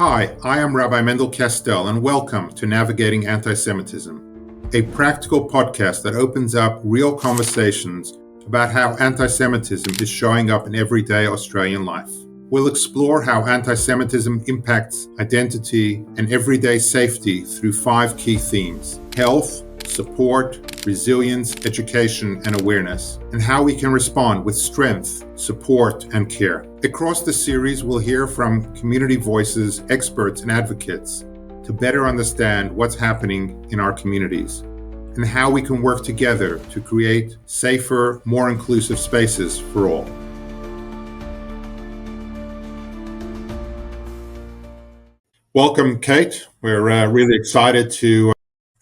Hi, I am Rabbi Mendel Kastel, and welcome to Navigating Anti-Semitism, a practical podcast that opens up real conversations about how anti-Semitism is showing up in everyday Australian life. We'll explore how anti-Semitism impacts identity and everyday safety through 5 key themes: health, support, resilience, education, and awareness, and how we can respond with strength, support, and care. Across the series, we'll hear from community voices, experts, and advocates to better understand what's happening in our communities and how we can work together to create safer, more inclusive spaces for all. Welcome, Kate. We're really excited to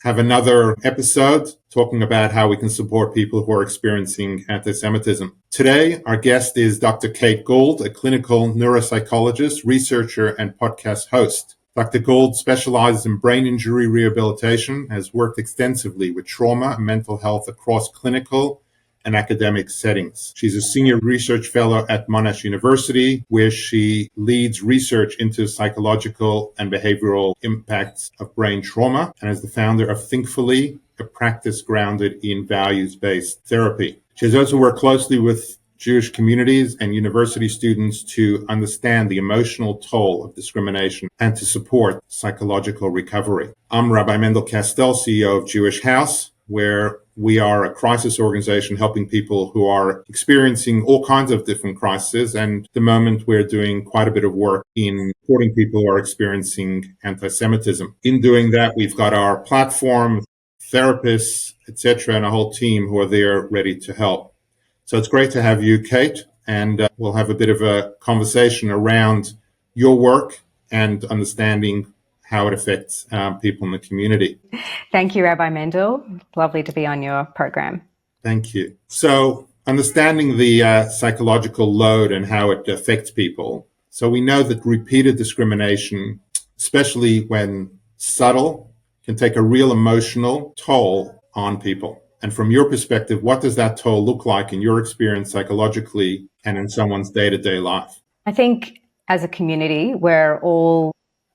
have another episode talking about how we can support people who are experiencing anti-Semitism. Today, our guest is Dr. Kate Gould, a clinical neuropsychologist, researcher, and podcast host. Dr. Gould specializes in brain injury rehabilitation, has worked extensively with trauma and mental health across clinical and academic settings. She's a senior research fellow at Monash University, where she leads research into psychological and behavioral impacts of brain trauma, and is the founder of Thinkfully, a practice grounded in values-based therapy. She has also worked closely with Jewish communities and university students to understand the emotional toll of discrimination and to support psychological recovery. I'm Rabbi Mendel Kastel, CEO of Jewish House, where we are a crisis organization helping people who are experiencing all kinds of different crises. And at the moment, we're doing quite a bit of work in supporting people who are experiencing anti-Semitism. In doing that, we've got our platform, therapists, etc., and a whole team who are there ready to help. So it's great to have you, Kate, and we'll have a bit of a conversation around your work and understanding how it affects people in the community. Thank you, Rabbi Mendel. Lovely to be on your program. Thank you. So understanding the psychological load and how it affects people. So we know that repeated discrimination, especially when subtle, can take a real emotional toll on people. And from your perspective, what does that toll look like in your experience psychologically and in someone's day-to-day life? I think as a community, we're all,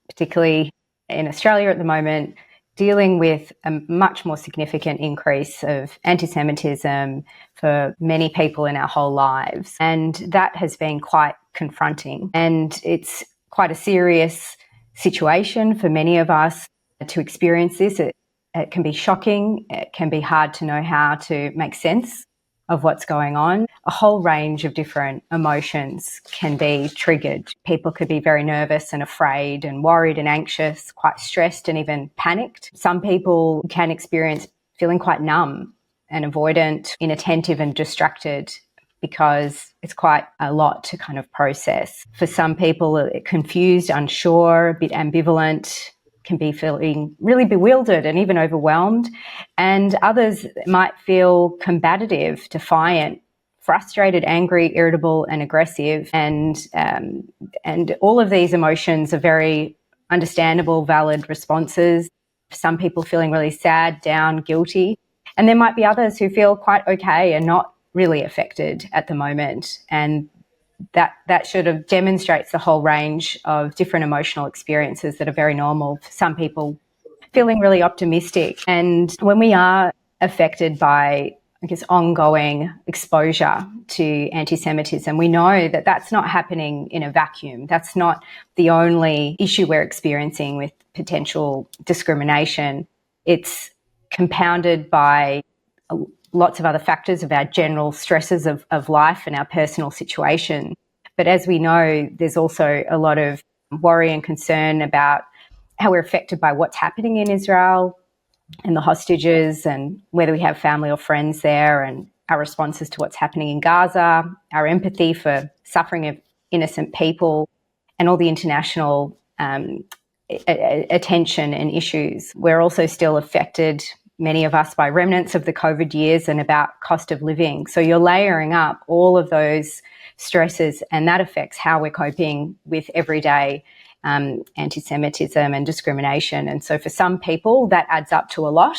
particularly in Australia at the moment, dealing with a much more significant increase of anti-Semitism for many people in our whole lives. And that has been quite confronting. And it's quite a serious situation for many of us to experience this. It can be shocking. It can be hard to know how to make sense of what's going on. A whole range of different emotions can be triggered. People could be very nervous and afraid and worried and anxious, quite stressed and even panicked. Some people can experience feeling quite numb and avoidant, inattentive and distracted because it's quite a lot to kind of process. For some people, confused, unsure, a bit ambivalent, can be feeling really bewildered and even overwhelmed. And others might feel combative, defiant, frustrated, angry, irritable, and aggressive. And all of these emotions are very understandable, valid responses. Some people feeling really sad, down, guilty. And there might be others who feel quite okay and not really affected at the moment. And that sort of demonstrates the whole range of different emotional experiences that are very normal. For some people feeling really optimistic. And when we are affected by, I guess, ongoing exposure to anti-Semitism, we know that that's not happening in a vacuum. That's not the only issue we're experiencing with potential discrimination. It's compounded by lots of other factors of our general stresses of life and our personal situation. But as we know, there's also a lot of worry and concern about how we're affected by what's happening in Israel and the hostages and whether we have family or friends there, and our responses to what's happening in Gaza, our empathy for suffering of innocent people, and all the international attention and issues. We're also still affected, many of us, by remnants of the COVID years and about cost of living. So you're layering up all of those stresses, and that affects how we're coping with everyday anti-Semitism and discrimination. And so for some people, that adds up to a lot,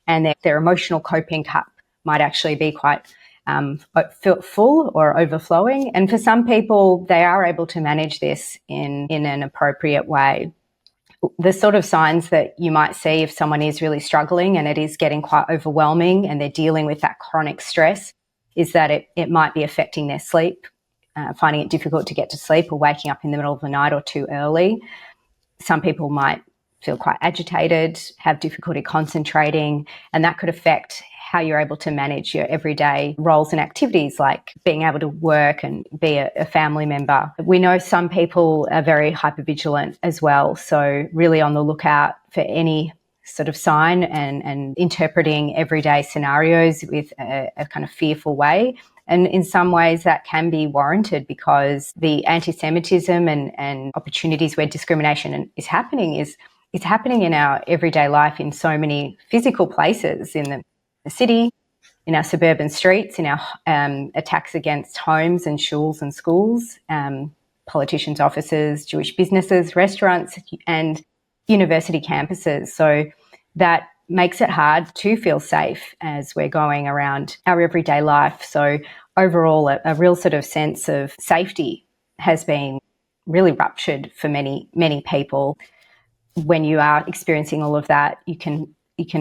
and their emotional coping cup might actually be quite full or overflowing. And for some people, they are able to manage this in an appropriate way. The sort of signs that you might see if someone is really struggling and it is getting quite overwhelming and they're dealing with that chronic stress is that it might be affecting their sleep, finding it difficult to get to sleep or waking up in the middle of the night or too early. Some people might feel quite agitated, have difficulty concentrating, and that could affect how you're able to manage your everyday roles and activities, like being able to work and be a family member. We know some people are very hypervigilant as well, so really on the lookout for any sort of sign and interpreting everyday scenarios with a kind of fearful way. And in some ways that can be warranted because the anti-Semitism and opportunities where discrimination is happening is happening in our everyday life in so many physical places, in the city, in our suburban streets, in our attacks against homes and shuls and schools, politicians' offices, Jewish businesses, restaurants, and university campuses. So that makes it hard to feel safe as we're going around our everyday life. So overall, a real sort of sense of safety has been really ruptured for many, many people. When you are experiencing all of that, you can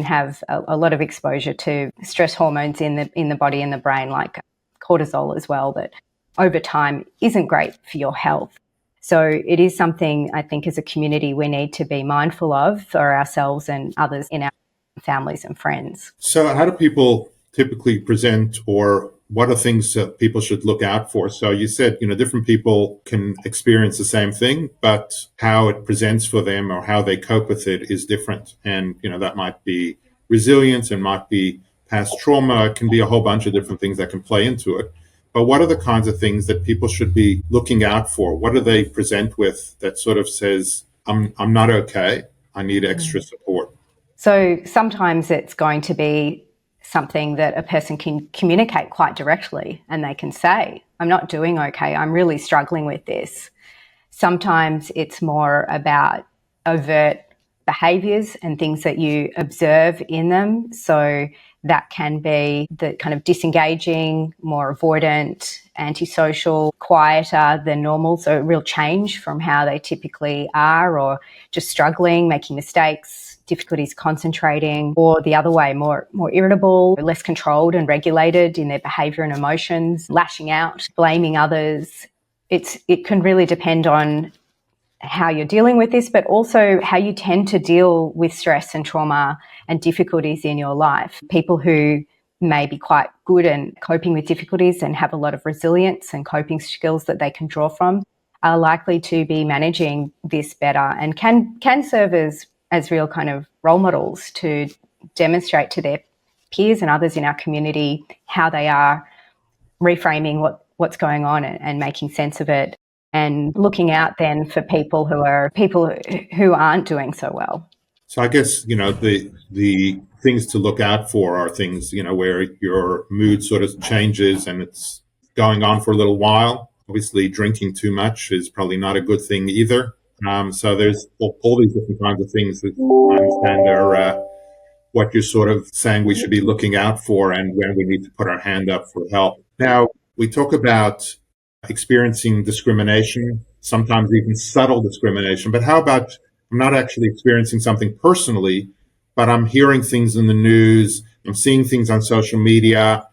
have a lot of exposure to stress hormones in the body and the brain, like cortisol as well, that over time isn't great for your health. So it is something I think as a community we need to be mindful of for ourselves and others in our families and friends. So how do people typically present, or what are things that people should look out for? So you said, different people can experience the same thing, but how it presents for them or how they cope with it is different. And, that might be resilience and might be past trauma. It can be a whole bunch of different things that can play into it. But what are the kinds of things that people should be looking out for? What do they present with that sort of says, I'm not okay, I need extra support? So sometimes it's going to be something that a person can communicate quite directly, and they can say, I'm not doing okay, I'm really struggling with this. Sometimes it's more about overt behaviours and things that you observe in them. So that can be the kind of disengaging, more avoidant, antisocial, quieter than normal. So a real change from how they typically are, or just struggling, making mistakes, difficulties concentrating, or the other way, more irritable, less controlled and regulated in their behaviour and emotions, lashing out, blaming others. It can really depend on how you're dealing with this, but also how you tend to deal with stress and trauma and difficulties in your life. People who may be quite good in coping with difficulties and have a lot of resilience and coping skills that they can draw from are likely to be managing this better and can serve as real kind of role models to demonstrate to their peers and others in our community how they are reframing what's going on and making sense of it, and looking out then for people who aren't doing so well. So I guess, the things to look out for are things, where your mood sort of changes and it's going on for a little while. Obviously, drinking too much is probably not a good thing either. So there's all these different kinds of things that I understand are what you're sort of saying we should be looking out for and when we need to put our hand up for help. Now, we talk about experiencing discrimination, sometimes even subtle discrimination, but how about I'm not actually experiencing something personally, but I'm hearing things in the news, I'm seeing things on social media,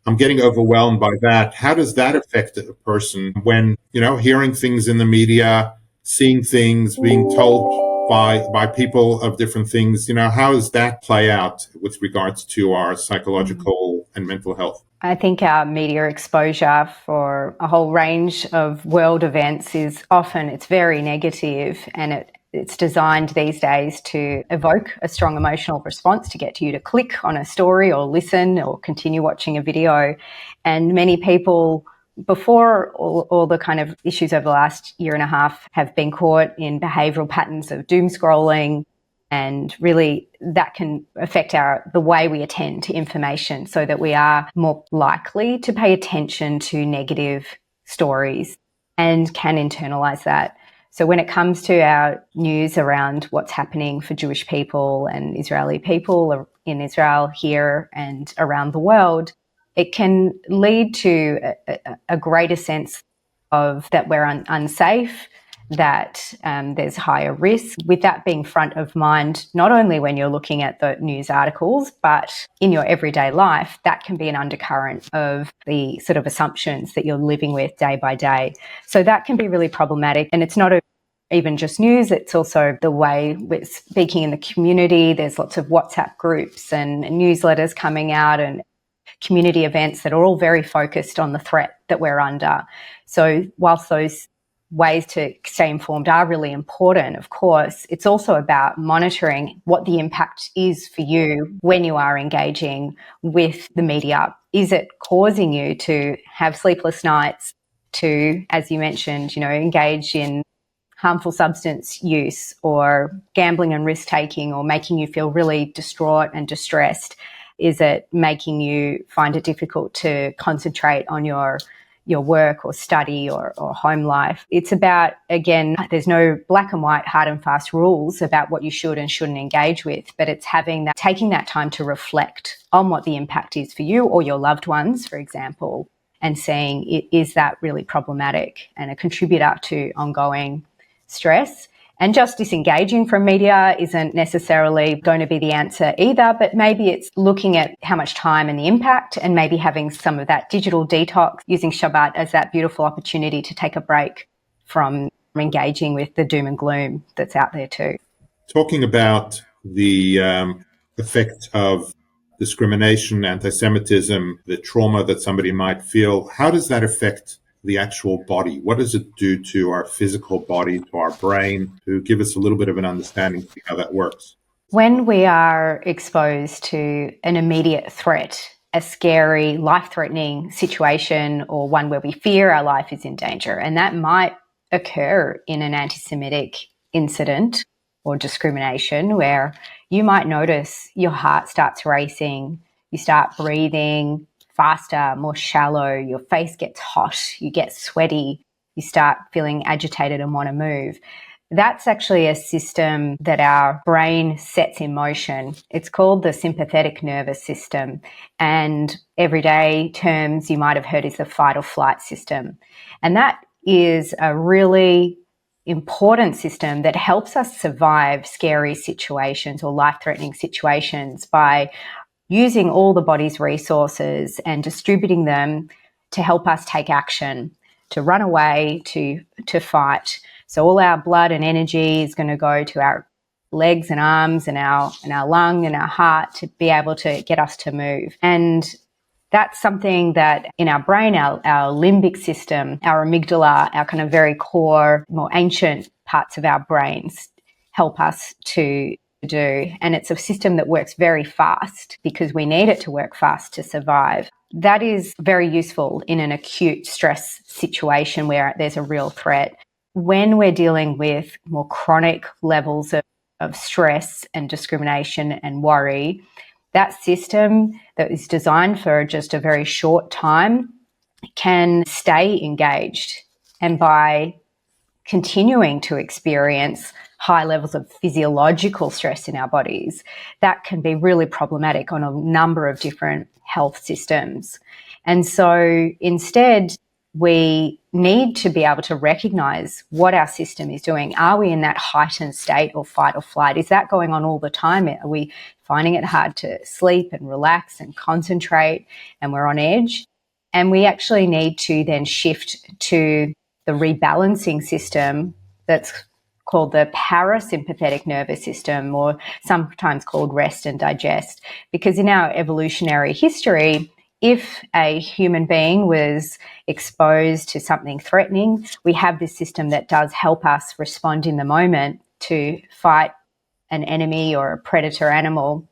I'm getting overwhelmed by that. How does that affect a person when, hearing things in the media, seeing things, being told by people of different things, how does that play out with regards to our psychological and mental health? I think our media exposure for a whole range of world events it's very negative, and it's designed these days to evoke a strong emotional response, to get you to click on a story or listen or continue watching a video. And many people, before all the kind of issues over the last year and a half, have been caught in behavioural patterns of doom scrolling, and really that can affect the way we attend to information, so that we are more likely to pay attention to negative stories and can internalise that. So when it comes to our news around what's happening for Jewish people and Israeli people in Israel here and around the world, it can lead to a greater sense of that we're unsafe, that there's higher risk, with that being front of mind, not only when you're looking at the news articles, but in your everyday life. That can be an undercurrent of the sort of assumptions that you're living with day by day. So that can be really problematic. And it's not even just news, it's also the way we're speaking in the community. There's lots of WhatsApp groups and newsletters coming out and community events that are all very focused on the threat that we're under. So whilst those ways to stay informed are really important, of course, it's also about monitoring what the impact is for you when you are engaging with the media. Is it causing you to have sleepless nights, to, as you mentioned, engage in harmful substance use or gambling and risk-taking, or making you feel really distraught and distressed? Is it making you find it difficult to concentrate on your work or study or home life? It's about, again, there's no black and white, hard and fast rules about what you should and shouldn't engage with, but it's taking that time to reflect on what the impact is for you or your loved ones, for example, and saying, is that really problematic and a contributor to ongoing stress? And just disengaging from media isn't necessarily going to be the answer either, but maybe it's looking at how much time and the impact, and maybe having some of that digital detox, using Shabbat as that beautiful opportunity to take a break from engaging with the doom and gloom that's out there too. Talking about the effect of discrimination, anti-Semitism, the trauma that somebody might feel, how does that affect the actual body? What does it do to our physical body, to our brain? To give us a little bit of an understanding of how that works. When we are exposed to an immediate threat, a scary, life-threatening situation, or one where we fear our life is in danger, and that might occur in an anti-Semitic incident or discrimination, where you might notice your heart starts racing, you start breathing faster, more shallow, your face gets hot, you get sweaty, you start feeling agitated and want to move. That's actually a system that our brain sets in motion. It's called the sympathetic nervous system. And everyday terms you might have heard is the fight or flight system. And that is a really important system that helps us survive scary situations or life-threatening situations by using all the body's resources and distributing them to help us take action, to run away, to fight. So all our blood and energy is going to go to our legs and arms and our lung and our heart to be able to get us to move. And that's something that in our brain, our limbic system, our amygdala, our kind of very core, more ancient parts of our brains help us to do. And it's a system that works very fast because we need it to work fast to survive. That is very useful in an acute stress situation where there's a real threat. When we're dealing with more chronic levels of stress and discrimination and worry, that system that is designed for just a very short time can stay engaged. And by continuing to experience high levels of physiological stress in our bodies, that can be really problematic on a number of different health systems. And so instead, we need to be able to recognize what our system is doing. Are we in that heightened state or fight or flight? Is that going on all the time? Are we finding it hard to sleep and relax and concentrate, and we're on edge? And we actually need to then shift to the rebalancing system that's called the parasympathetic nervous system, or sometimes called rest and digest. Because in our evolutionary history, if a human being was exposed to something threatening, we have this system that does help us respond in the moment to fight an enemy or a predator animal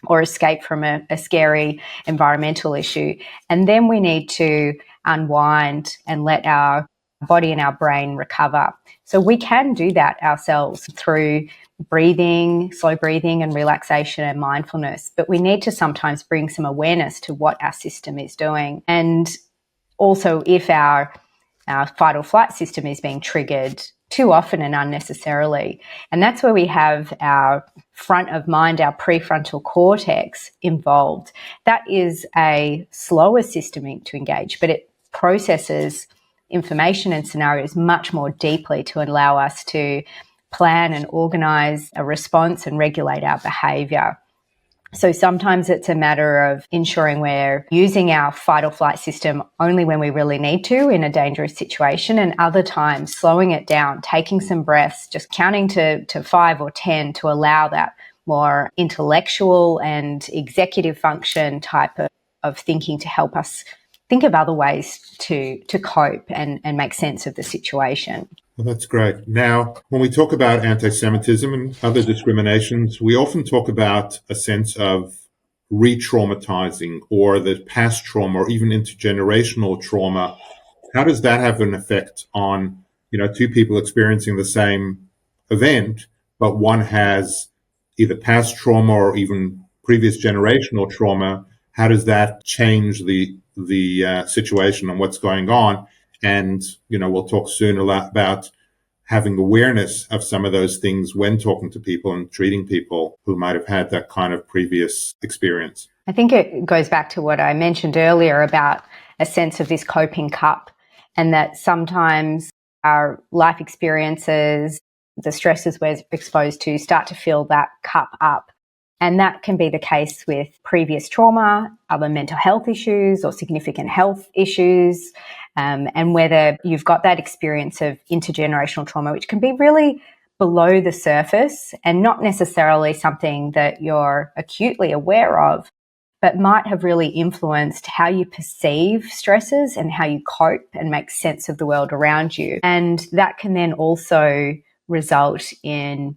or escape from a scary environmental issue. And then we need to unwind and let our body and our brain recover. So we can do that ourselves through breathing, slow breathing and relaxation and mindfulness. But we need to sometimes bring some awareness to what our system is doing. And also if our fight or flight system is being triggered, too often and unnecessarily. And that's where we have our front of mind, our prefrontal cortex involved. That is a slower system to engage, but it processes information and scenarios much more deeply to allow us to plan and organize a response and regulate our behavior. So sometimes it's a matter of ensuring we're using our fight or flight system only when we really need to in a dangerous situation, and other times slowing it down, taking some breaths, just counting to 5 or 10 to allow that more intellectual and executive function type of thinking to help us think of other ways to cope and make sense of the situation. Well, that's great. Now, when we talk about anti-Semitism and other discriminations, we often talk about a sense of re-traumatizing or the past trauma or even intergenerational trauma. How does that have an effect on, two people experiencing the same event, but one has either past trauma or even previous generational trauma? How does that change the situation and what's going on? And, we'll talk soon a lot about having awareness of some of those things when talking to people and treating people who might have had that kind of previous experience. I think it goes back to what I mentioned earlier about a sense of this coping cup, and that sometimes our life experiences, the stresses we're exposed to, start to fill that cup up. And that can be the case with previous trauma, other mental health issues or significant health issues, and whether you've got that experience of intergenerational trauma, which can be really below the surface and not necessarily something that you're acutely aware of, but might have really influenced how you perceive stresses and how you cope and make sense of the world around you. And that can then also result in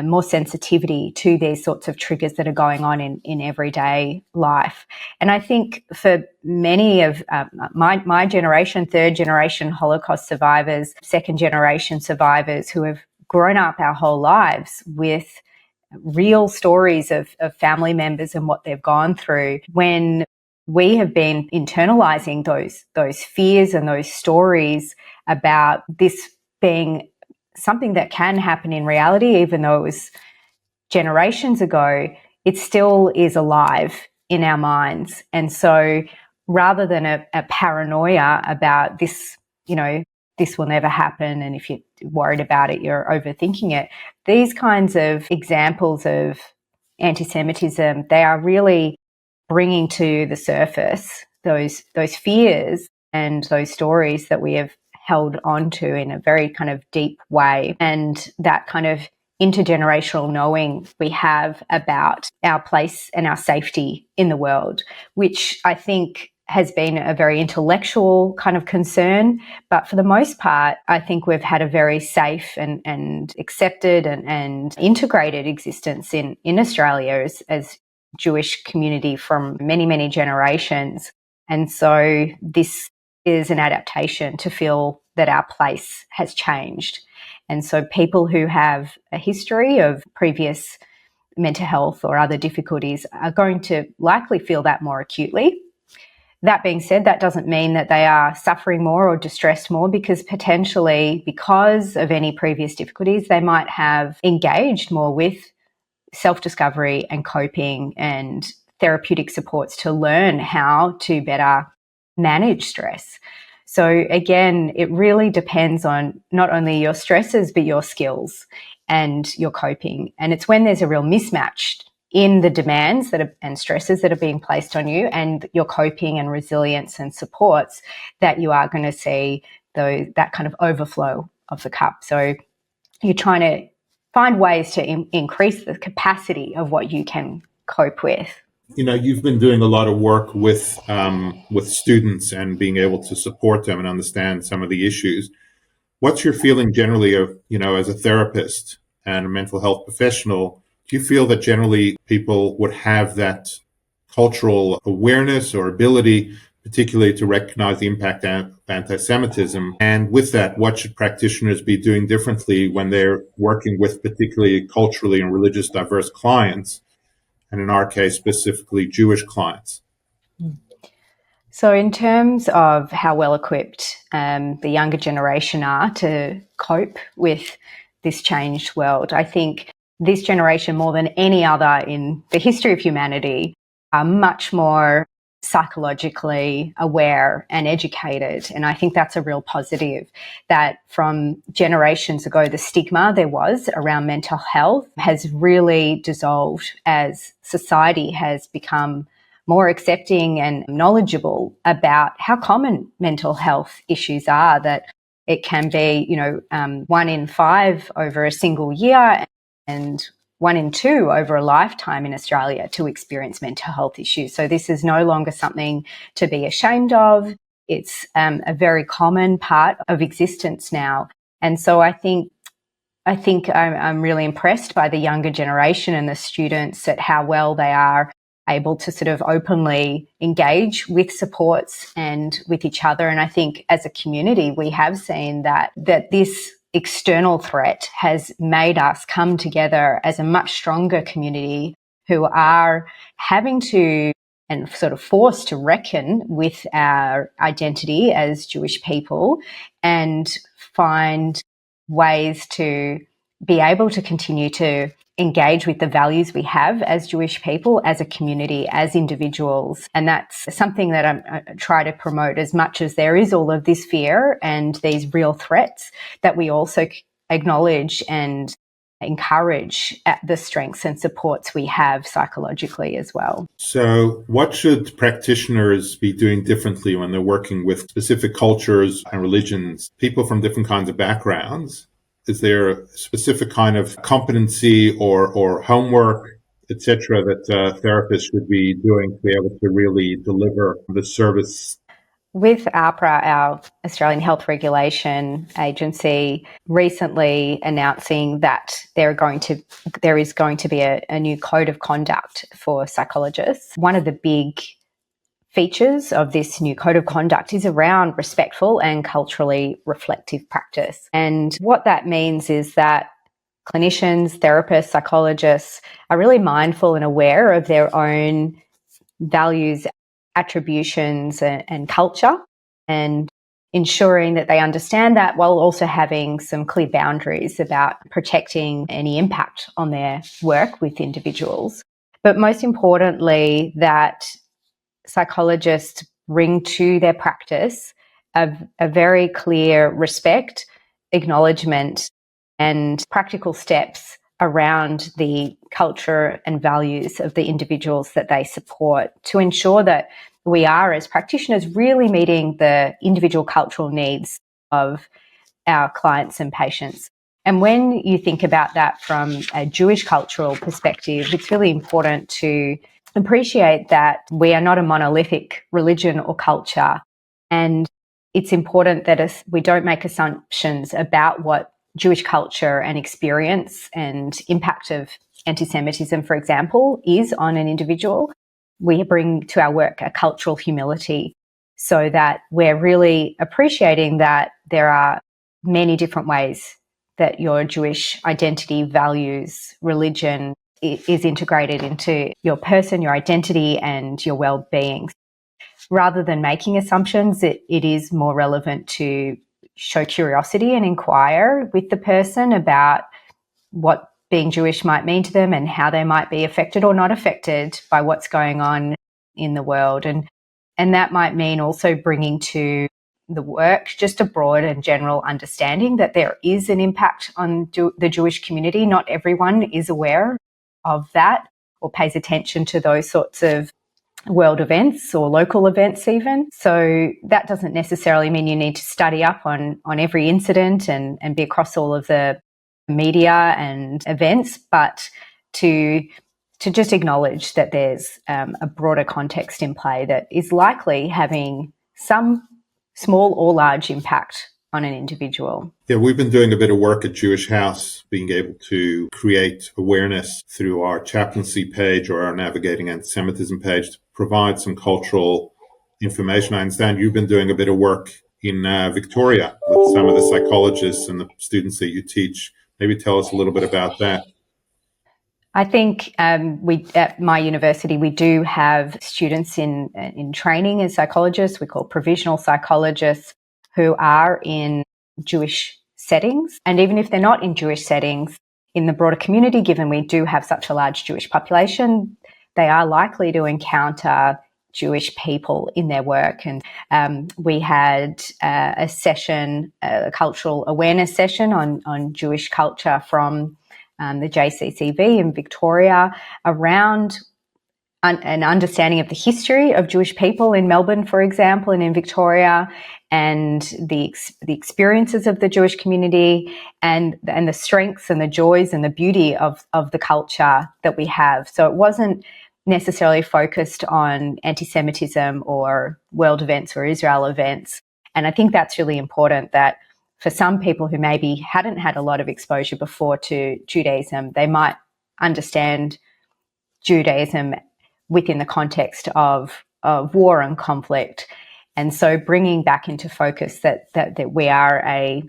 more sensitivity to these sorts of triggers that are going on in everyday life. And I think for many of my generation, third generation Holocaust survivors, second generation survivors who have grown up our whole lives with real stories of family members and what they've gone through, when we have been internalizing those fears and those stories about this being something that can happen in reality, even though it was generations ago, it still is alive in our minds. And so rather than a paranoia about this, this will never happen, and if you're worried about it, you're overthinking it, these kinds of examples of anti-Semitism, they are really bringing to the surface those fears and those stories that we have held on to in a very kind of deep way, and that kind of intergenerational knowing we have about our place and our safety in the world, which I think has been a very intellectual kind of concern. But for the most part, I think we've had a very safe and accepted and integrated existence in Australia as Jewish community from many, many generations. And so this is an adaptation to feel that our place has changed. And so people who have a history of previous mental health or other difficulties are going to likely feel that more acutely. That being said, that doesn't mean that they are suffering more or distressed more, because potentially, because of any previous difficulties, they might have engaged more with self-discovery and coping and therapeutic supports to learn how to better manage stress. So again, it really depends on not only your stresses, but your skills and your coping. And it's when there's a real mismatch in the demands and stresses that are being placed on you and your coping and resilience and supports that you are going to see that kind of overflow of the cup. So you're trying to find ways to increase the capacity of what you can cope with. You've been doing a lot of work with students and being able to support them and understand some of the issues. What's your feeling generally of, as a therapist and a mental health professional, do you feel that generally people would have that cultural awareness or ability, particularly to recognize the impact of anti-Semitism? And with that, what should practitioners be doing differently when they're working with particularly culturally and religious diverse clients? And in our case, specifically Jewish clients? So in terms of how well equipped the younger generation are to cope with this changed world, I think this generation, more than any other in the history of humanity, are much more psychologically aware and educated. And I think that's a real positive, that from generations ago, the stigma there was around mental health has really dissolved as society has become more accepting and knowledgeable about how common mental health issues are, that it can be, 1 in 5 over a single year and 1 in 2 over a lifetime in Australia to experience mental health issues. So this is no longer something to be ashamed of. It's a very common part of existence now. And so I think I'm really impressed by the younger generation and the students at how well they are able to sort of openly engage with supports and with each other. And I think as a community, we have seen that this external threat has made us come together as a much stronger community who are having to and sort of forced to reckon with our identity as Jewish people and find ways to be able to continue to engage with the values we have as Jewish people, as a community, as individuals. And that's something that I try to promote, as much as there is all of this fear and these real threats, that we also acknowledge and encourage the strengths and supports we have psychologically as well. So what should practitioners be doing differently when they're working with specific cultures and religions, people from different kinds of backgrounds? Is there a specific kind of competency or homework, etc., that therapists should be doing to be able to really deliver the service? With AHPRA, our Australian Health Regulation Agency, recently announcing that there is going to be a new code of conduct for psychologists. One of the big features of this new code of conduct is around respectful and culturally reflective practice. And what that means is that clinicians, therapists, psychologists are really mindful and aware of their own values, attributions, and culture, and ensuring that they understand that, while also having some clear boundaries about protecting any impact on their work with individuals. But most importantly, that psychologists bring to their practice a very clear respect, acknowledgement, and practical steps around the culture and values of the individuals that they support, to ensure that we are, as practitioners, really meeting the individual cultural needs of our clients and patients. And when you think about that from a Jewish cultural perspective, it's really important to appreciate that we are not a monolithic religion or culture. And it's important that we don't make assumptions about what Jewish culture and experience and impact of anti-Semitism, for example, is on an individual. We bring to our work a cultural humility, so that we're really appreciating that there are many different ways that your Jewish identity, values, religion is integrated into your person, your identity, and your well-being. Rather than making assumptions, it is more relevant to show curiosity and inquire with the person about what being Jewish might mean to them and how they might be affected or not affected by what's going on in the world. And that might mean also bringing to the work just a broad and general understanding that there is an impact on the Jewish community. Not everyone is aware of that or pays attention to those sorts of world events or local events even. So that doesn't necessarily mean you need to study up on every incident and be across all of the media and events, but to just acknowledge that there's a broader context in play that is likely having some small or large impact on an individual. Yeah, we've been doing a bit of work at Jewish House, being able to create awareness through our chaplaincy page or our Navigating Anti-Semitism page to provide some cultural information. I understand you've been doing a bit of work in Victoria with some of the psychologists and the students that you teach. Maybe tell us a little bit about that. I think we at my university, we do have students in training as psychologists. We call provisional psychologists, who are in Jewish settings. And even if they're not in Jewish settings, in the broader community, given we do have such a large Jewish population, they are likely to encounter Jewish people in their work. And we had a session, a cultural awareness session on Jewish culture from the JCCV in Victoria, around an understanding of the history of Jewish people in Melbourne, for example, and in Victoria, and the experiences of the Jewish community, and the strengths and the joys and the beauty of the culture that we have. So it wasn't necessarily focused on anti-Semitism or world events or Israel events. And I think that's really important, that for some people who maybe hadn't had a lot of exposure before to Judaism, they might understand Judaism within the context of war and conflict. And so bringing back into focus that we are a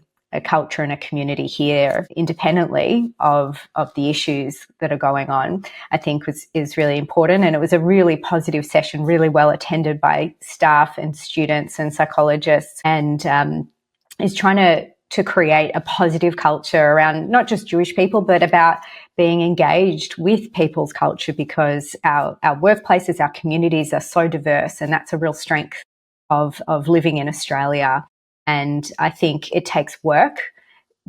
culture and a community here independently of the issues that are going on, I think is really important. And it was a really positive session, really well attended by staff and students and psychologists, and is trying to create a positive culture around not just Jewish people, but about being engaged with people's culture, because our workplaces, our communities are so diverse, and that's a real strength of living in Australia. And I think it takes work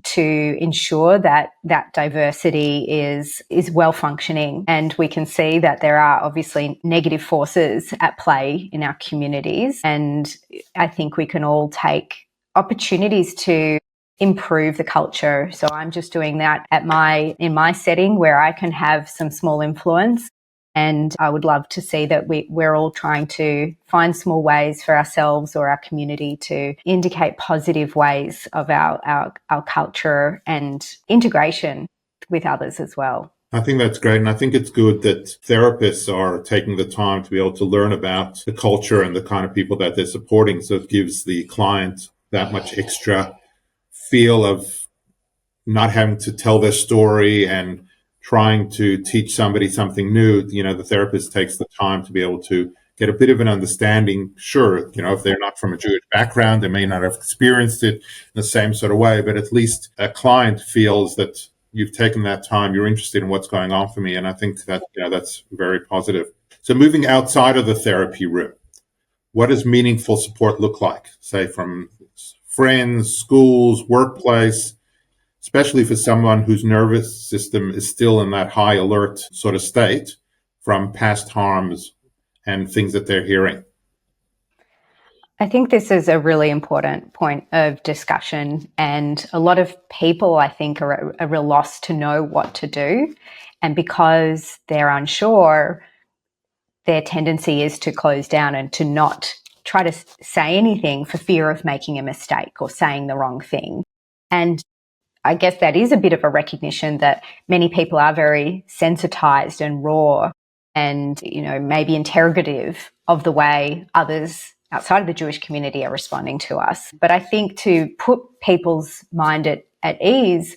to ensure that diversity is well functioning. And we can see that there are obviously negative forces at play in our communities. And I think we can all take opportunities to improve the culture. So I'm just doing that in my setting, where I can have some small influence. And I would love to see that we're all trying to find small ways for ourselves or our community to indicate positive ways of our culture and integration with others as well. I think that's great. And I think it's good that therapists are taking the time to be able to learn about the culture and the kind of people that they're supporting. So it gives the client that much extra feel of not having to tell their story and trying to teach somebody something new. The therapist takes the time to be able to get a bit of an understanding. Sure, if they're not from a Jewish background, they may not have experienced it in the same sort of way, but at least a client feels that you've taken that time, you're interested in what's going on for me. And I think that, that's very positive. So moving outside of the therapy room, what does meaningful support look like? Say from friends, schools, workplace, especially for someone whose nervous system is still in that high alert sort of state from past harms and things that they're hearing. I think this is a really important point of discussion, and a lot of people, I think, are a real loss to know what to do. And because they're unsure, their tendency is to close down and to not try to say anything for fear of making a mistake or saying the wrong thing. And I guess that is a bit of a recognition that many people are very sensitized and raw and, maybe interrogative of the way others outside of the Jewish community are responding to us. But I think to put people's mind at ease,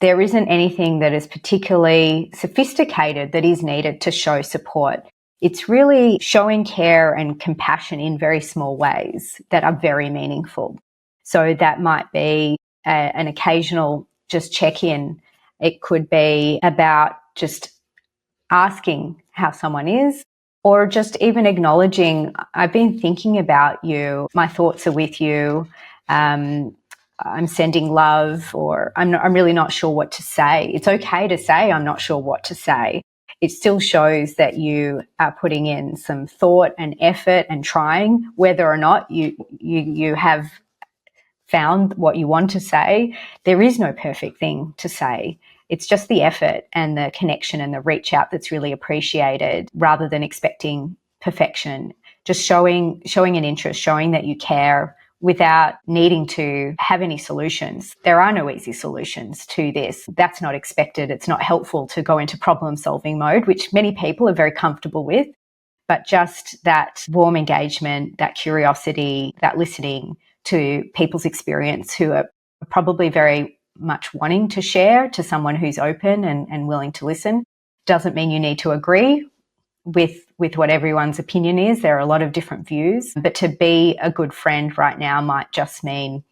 there isn't anything that is particularly sophisticated that is needed to show support. It's really showing care and compassion in very small ways that are very meaningful. So that might be an occasional just check-in. It could be about just asking how someone is, or just even acknowledging, I've been thinking about you, my thoughts are with you, I'm sending love, or I'm really not sure what to say. It's okay to say I'm not sure what to say. It still shows that you are putting in some thought and effort and trying. Whether or not you have found what you want to say, there is no perfect thing to say. It's just the effort and the connection and the reach out that's really appreciated, rather than expecting perfection. Just showing an interest, showing that you care without needing to have any solutions. There are no easy solutions to this. That's not expected. It's not helpful to go into problem-solving mode, which many people are very comfortable with. But just that warm engagement, that curiosity, that listening to people's experience, who are probably very much wanting to share to someone who's open and willing to listen. Doesn't mean you need to agree with what everyone's opinion is. There are a lot of different views, but to be a good friend right now might just mean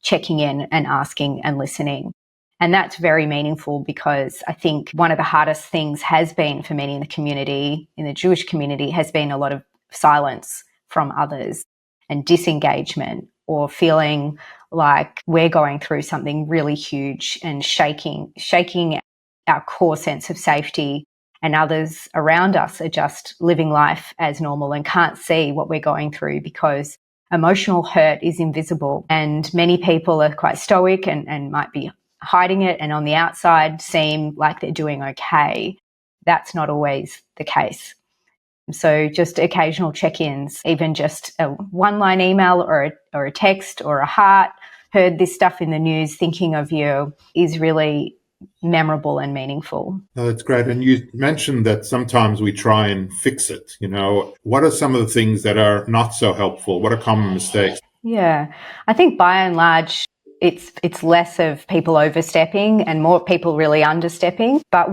checking in and asking and listening. And that's very meaningful, because I think one of the hardest things has been for many in the community, in the Jewish community, has been a lot of silence from others and disengagement, or feeling like we're going through something really huge and shaking our core sense of safety, and others around us are just living life as normal and can't see what we're going through, because emotional hurt is invisible, and many people are quite stoic and might be hiding it, and on the outside seem like they're doing okay. That's not always the case. So just occasional check-ins, even just a one-line email or a text or a heart, heard this stuff in the news, thinking of you, is really memorable and meaningful. Oh, that's great. And you mentioned that sometimes we try and fix it. What are some of the things that are not so helpful? What are common mistakes? Yeah, I think by and large, it's less of people overstepping and more people really understepping. But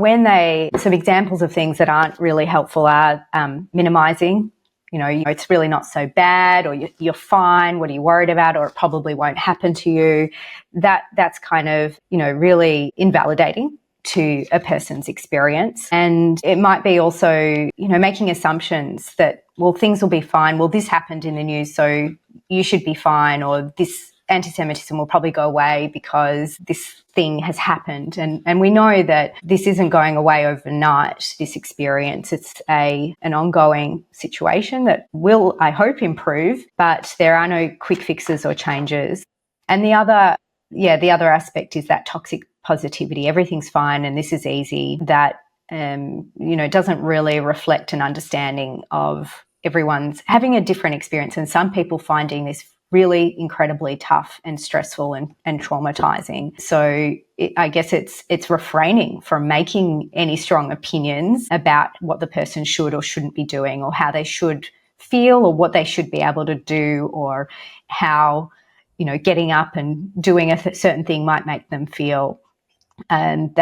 some examples of things that aren't really helpful are minimizing. It's really not so bad, or you're fine. What are you worried about? Or it probably won't happen to you. That's kind of, really invalidating to a person's experience. And it might be also, making assumptions that, well, things will be fine. Well, this happened in the news, so you should be fine, or this anti-Semitism will probably go away because this thing has happened. And we know that this isn't going away overnight, this experience. It's an ongoing situation that will, I hope, improve, but there are no quick fixes or changes. And the other aspect is that toxic positivity. Everything's fine and this is easy. That, doesn't really reflect an understanding of everyone's having a different experience, and some people finding this really incredibly tough and stressful and traumatizing. So I guess it's refraining from making any strong opinions about what the person should or shouldn't be doing, or how they should feel, or what they should be able to do, or how, getting up and doing a certain thing might make them feel. And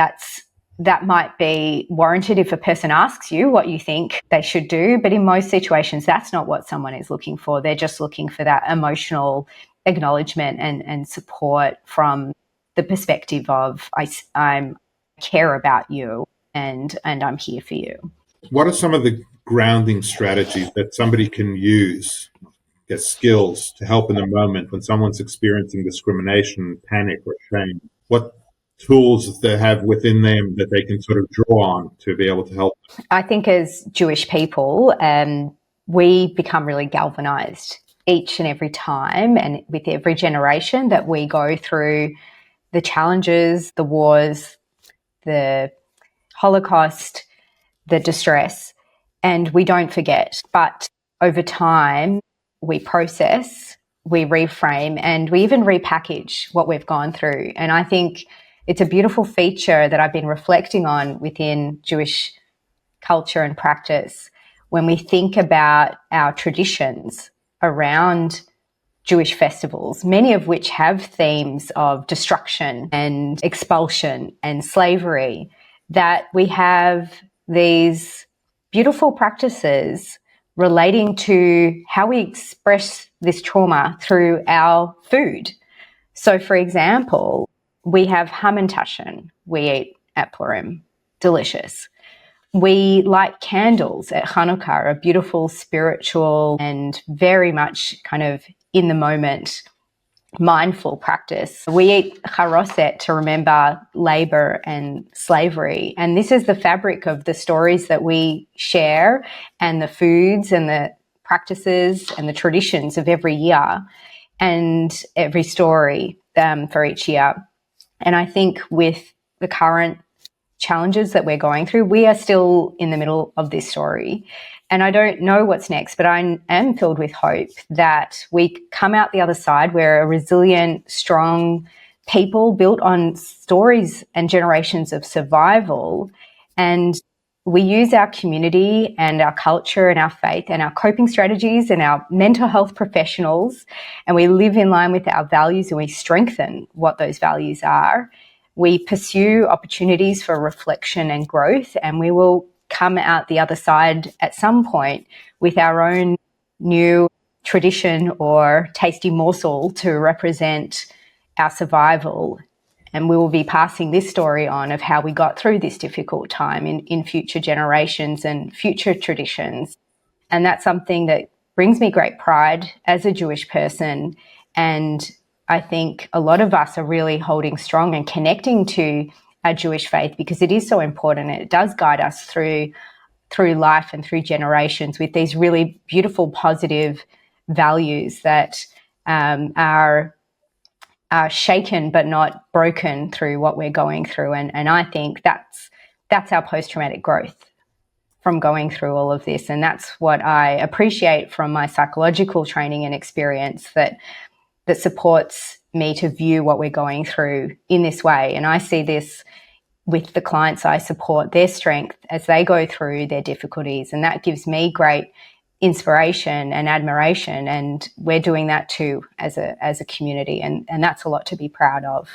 that might be warranted if a person asks you what you think they should do. But in most situations, that's not what someone is looking for. They're just looking for that emotional acknowledgement and support from the perspective of, I care about you and I'm here for you. What are some of the grounding strategies that somebody can use, get skills to help in the moment when someone's experiencing discrimination, panic, or shame? What tools they have within them that they can sort of draw on to be able to help? I think as Jewish people, we become really galvanized each and every time, and with every generation that we go through the challenges, the wars, the Holocaust, the distress, and we don't forget. But over time, we process, we reframe, and we even repackage what we've gone through. And I think it's a beautiful feature that I've been reflecting on within Jewish culture and practice when we think about our traditions around Jewish festivals, many of which have themes of destruction and expulsion and slavery, that we have these beautiful practices relating to how we express this trauma through our food. So, for example, we have hamantashen we eat at Purim, delicious. We light candles at Hanukkah, a beautiful, spiritual, and very much kind of in the moment, mindful practice. We eat charoset to remember labor and slavery. And this is the fabric of the stories that we share, and the foods and the practices and the traditions of every year, and every story for each year. And I think with the current challenges that we're going through, we are still in the middle of this story. And I don't know what's next, but I am filled with hope that we come out the other side. We're a resilient, strong people built on stories and generations of survival. And we use our community and our culture and our faith and our coping strategies and our mental health professionals, and we live in line with our values, and we strengthen what those values are. we pursue opportunities for reflection and growth, and we will come out the other side at some point with our own new tradition or tasty morsel to represent our survival. And we will be passing this story on of how we got through this difficult time in future generations and future traditions. And that's something that brings me great pride as a Jewish person. And I think a lot of us are really holding strong and connecting to our Jewish faith because it is so important. It does guide us through life and through generations with these really beautiful, positive values that are shaken but not broken through what we're going through. And I think that's our post-traumatic growth from going through all of this. And that's what I appreciate from my psychological training and experience that supports me to view what we're going through in this way. And I see this with the clients I support, their strength as they go through their difficulties. And that gives me great inspiration and admiration. And we're doing that too as a community. And that's a lot to be proud of.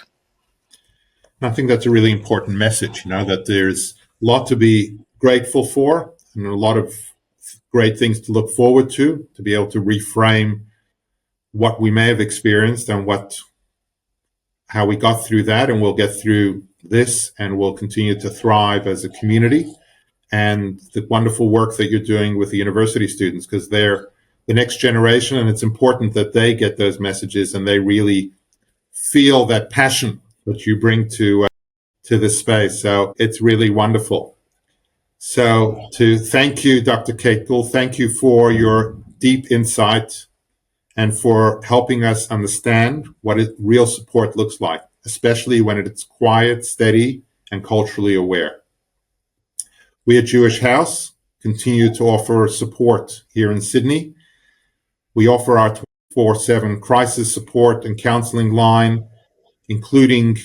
I think that's a really important message, that there's a lot to be grateful for and a lot of great things to look forward to be able to reframe what we may have experienced and how we got through that, and we'll get through this and we'll continue to thrive as a community. And the wonderful work that you're doing with the university students, because they're the next generation, and it's important that they get those messages and they really feel that passion that you bring to this space. So it's really wonderful. So to thank you, Dr. Kate Gould, thank you for your deep insight and for helping us understand what real support looks like, especially when it's quiet, steady, and culturally aware. We at Jewish House continue to offer support here in Sydney. We offer our 24/7 crisis support and counseling line, including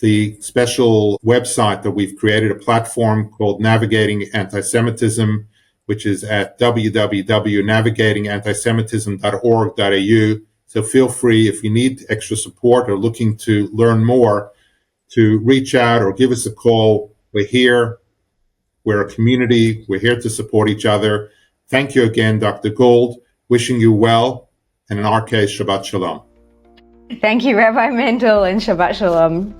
the special website that we've created, a platform called Navigating Anti-Semitism, which is at www.navigatingantisemitism.org.au. So feel free, if you need extra support or looking to learn more, to reach out or give us a call. We're here. We're a community. We're here to support each other. Thank you again, Dr. Gould. Wishing you well, and in our case, Shabbat Shalom. Thank you, Rabbi Mendel, and Shabbat Shalom.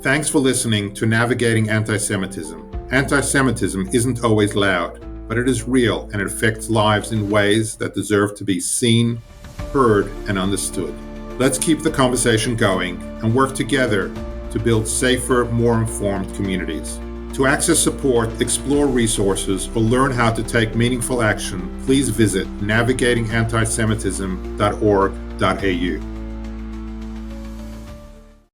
Thanks for listening to Navigating Anti-Semitism. Anti-Semitism isn't always loud, but it is real and it affects lives in ways that deserve to be seen, heard, and understood. Let's keep the conversation going and work together to build safer, more informed communities. To access support, explore resources, or learn how to take meaningful action, please visit navigatingantisemitism.org.au.